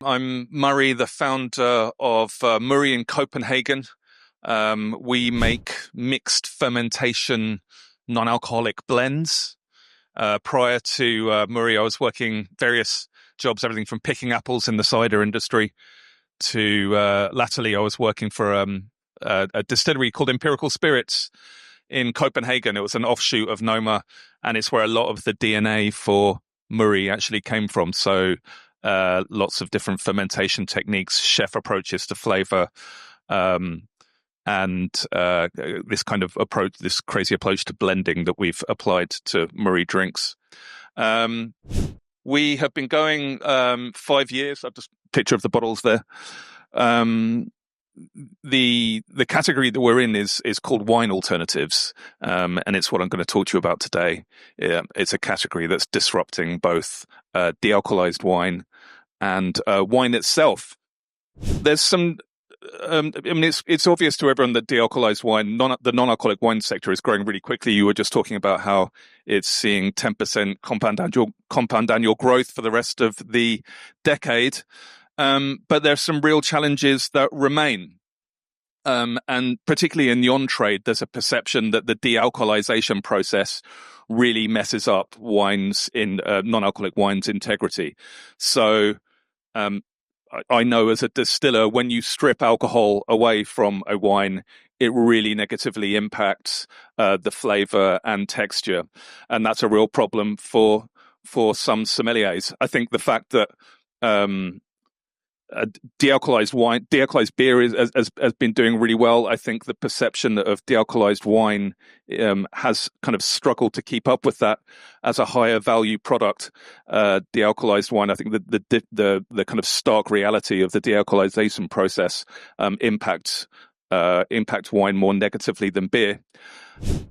I'm Muri, the founder of Muri in Copenhagen. We make mixed fermentation non-alcoholic blends. Prior to Muri, I was working various jobs, everything from picking apples in the cider industry to latterly I was working for a distillery called Empirical Spirits in Copenhagen. It was an offshoot of Noma, and it's where a lot of the DNA for Muri actually came from. So lots of different fermentation techniques, chef approaches to flavor, and this kind of approach, this crazy approach to blending that we've applied to Muri drinks. We have been going 5 years. I've just picture of the bottles there. The category that we're in is called wine alternatives, and it's what I'm going to talk to you about today. It's a category that's disrupting both dealcoholized wine and wine itself. There's some. It's obvious to everyone that dealcoholized wine, the non-alcoholic wine sector, is growing really quickly. You were just talking about how it's seeing 10% compound annual growth for the rest of the decade. But there's some real challenges that remain. And particularly in the on-trade, there's a perception that the dealcoholization process really messes up wines in non-alcoholic wines' integrity. So I know as a distiller, when you strip alcohol away from a wine, it really negatively impacts the flavor and texture. And that's a real problem for some sommeliers. I think the fact that dealcoholized beer has been doing really well. I think the perception of dealcoholized wine has kind of struggled to keep up with that as a higher value product. Dealcoholized wine, I think the kind of stark reality of the dealcoholization process impacts wine more negatively than beer.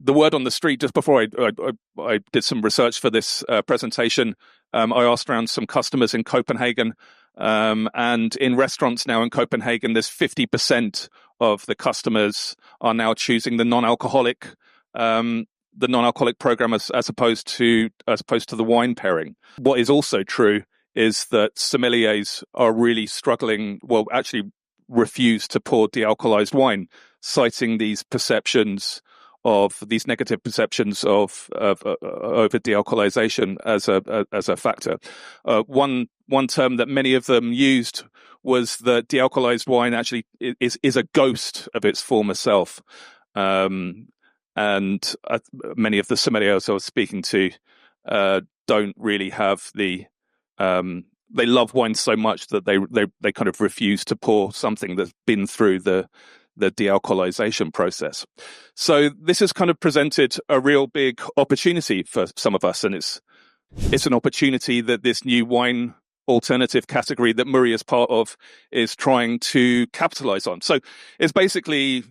The word on the street, just before I did some research for this presentation, I asked around some customers in Copenhagen. And in restaurants now in Copenhagen, there's 50% of the customers are now choosing the non-alcoholic program as opposed to the wine pairing. What is also true is that sommeliers are really struggling. Well, actually, refuse to pour dealcoholized wine, citing these negative perceptions of over dealcoholization as a factor. One term that many of them used was that dealcoholized wine actually is a ghost of its former self. And many of the sommeliers I was speaking to don't really have the. They love wine so much that they kind of refuse to pour something that's been through the dealcoholization process. So this has kind of presented a real big opportunity for some of us, and it's an opportunity that this new wine alternative category that Muri is part of is trying to capitalize on. So it's basically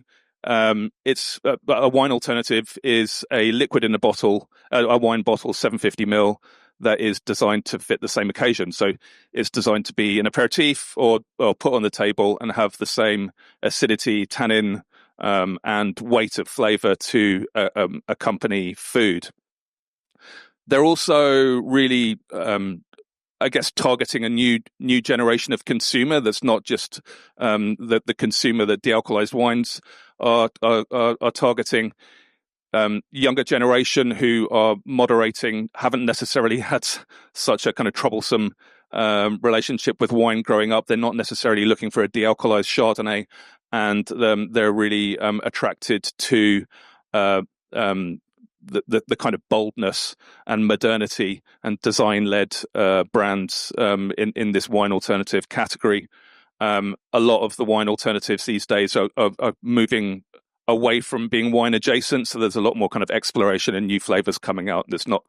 it's a wine alternative is a liquid in a bottle, a wine bottle, 750 ml. That is designed to fit the same occasion. So it's designed to be an aperitif or put on the table and have the same acidity, tannin, and weight of flavor to accompany food. They're also really, I guess, targeting a new generation of consumer that's not just the consumer that dealcoholized wines are targeting. Younger generation who are moderating haven't necessarily had such a kind of troublesome relationship with wine growing up. They're not necessarily looking for a dealcoholized Chardonnay, and they're really attracted to the kind of boldness and modernity and design-led brands in this wine alternative category. A lot of the wine alternatives these days are moving away from being wine adjacent, so there's a lot more kind of exploration and new flavors coming out. There's not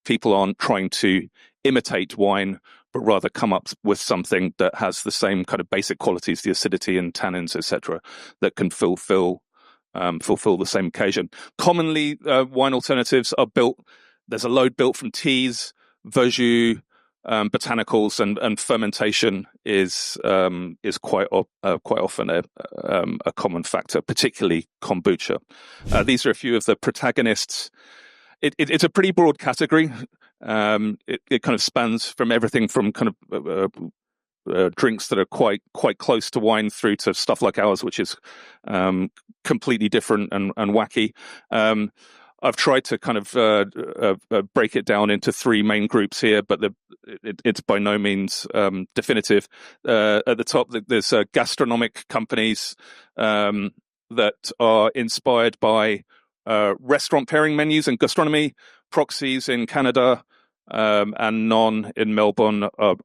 people aren't trying to imitate wine, but rather come up with something that has the same kind of basic qualities, the acidity and tannins, etc., that can fulfill the same occasion. Commonly, wine alternatives are built. There's a load built from teas, verjus, botanicals, and fermentation is quite often a common factor, particularly kombucha. These are a few of the protagonists. It's a pretty broad category. It kind of spans from everything from kind of drinks that are quite close to wine through to stuff like ours, which is completely different and wacky. I've tried to kind of break it down into three main groups here, but it's by no means definitive. At the top, there's gastronomic companies that are inspired by restaurant pairing menus and gastronomy. Proxies in Canada and Non in Melbourne are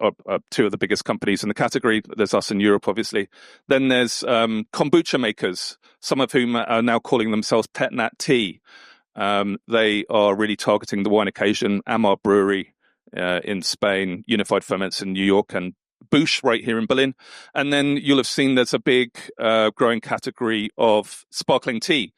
two of the biggest companies in the category. There's us in Europe, obviously. Then there's kombucha makers, some of whom are now calling themselves Pet Nat Tea. They are really targeting the wine occasion. Amar Brewery in Spain, Unified Ferments in New York, and Busch right here in Berlin. And then you'll have seen there's a big growing category of sparkling tea.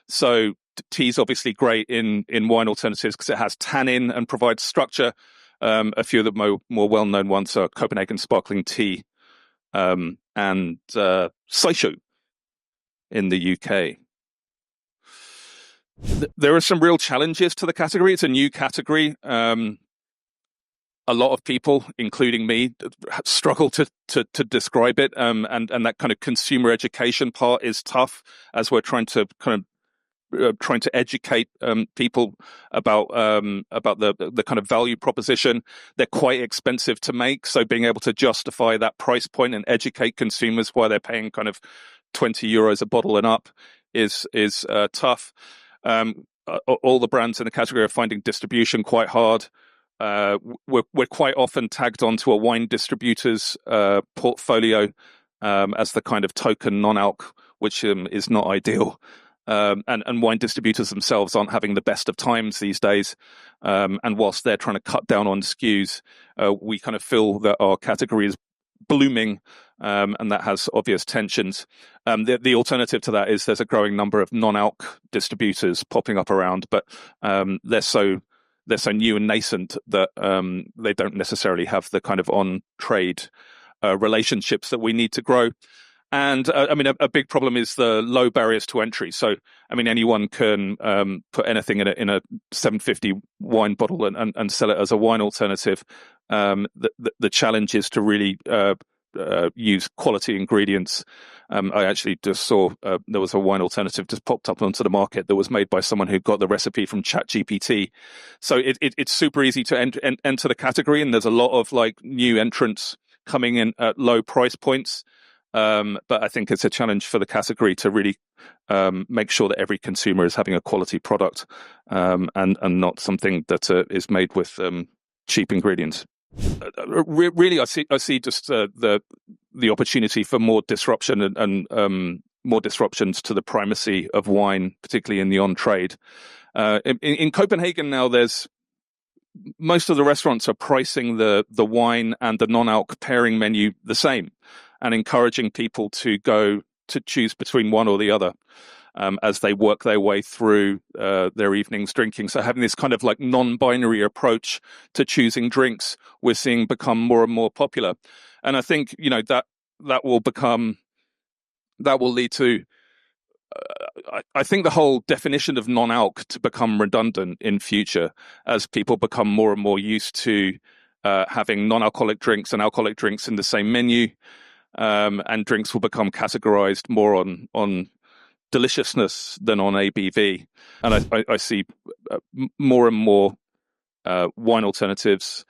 So tea is obviously great in wine alternatives because it has tannin and provides structure. A few of the more well-known ones are Copenhagen Sparkling Tea and Saisho in the UK. There are some real challenges to the category. It's a new category. A lot of people, including me, struggle to describe it, and that kind of consumer education part is tough as we're trying to educate people about the kind of value proposition. They're quite expensive to make, so being able to justify that price point and educate consumers why they're paying kind of €20 a bottle and up is tough. All the brands in the category are finding distribution quite hard. We're quite often tagged onto a wine distributor's portfolio as the kind of token non-alc, which is not ideal. And wine distributors themselves aren't having the best of times these days. And whilst they're trying to cut down on SKUs, we kind of feel that our category is blooming, and that has obvious tensions. The alternative to that is there's a growing number of non-alc distributors popping up around, but they're so new and nascent that they don't necessarily have the kind of on-trade relationships that we need to grow. And a big problem is the low barriers to entry. So, anyone can put anything in a $7.50 wine bottle and sell it as a wine alternative. The challenge is to really use quality ingredients. I actually just saw there was a wine alternative just popped up onto the market that was made by someone who got the recipe from ChatGPT. So it's super easy to enter the category, and there's a lot of like new entrants coming in at low price points. But I think it's a challenge for the category to really make sure that every consumer is having a quality product and not something that is made with cheap ingredients. Really, I see just the opportunity for more disruption and more disruptions to the primacy of wine, particularly in the on-trade. In Copenhagen now, there's most of the restaurants are pricing the wine and the non-alc pairing menu the same, and encouraging people to go to choose between one or the other as they work their way through their evenings drinking. So having this kind of like non-binary approach to choosing drinks, we're seeing become more and more popular. And I think, that will lead to, I think the whole definition of non-alc to become redundant in future as people become more and more used to having non-alcoholic drinks and alcoholic drinks in the same menu. And drinks will become categorized more on deliciousness than on ABV. And I see more and more wine alternatives,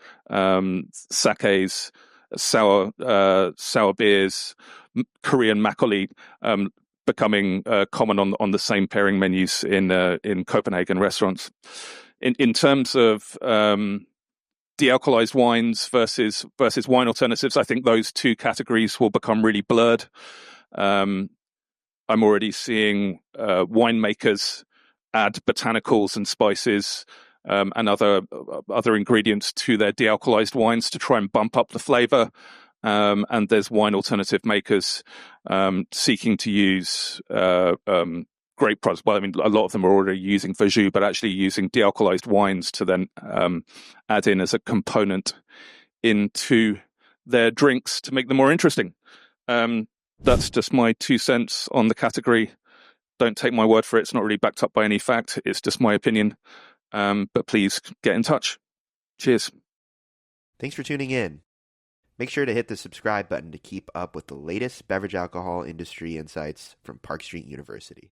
sakes, sour beers, Korean makgeolli becoming common on the same pairing menus in Copenhagen restaurants. In terms of de-alcoholized wines versus wine alternatives, I think those two categories will become really blurred. I'm already seeing winemakers add botanicals and spices and other ingredients to their de-alcoholized wines to try and bump up the flavor. And there's wine alternative makers seeking to use grape products. Well, a lot of them are already using Verjus, but actually using de-alcoholized wines to then add in as a component into their drinks to make them more interesting. That's just my 2 cents on the category. Don't take my word for it. It's not really backed up by any fact. It's just my opinion. But please get in touch. Cheers. Thanks for tuning in. Make sure to hit the subscribe button to keep up with the latest beverage alcohol industry insights from Park Street University.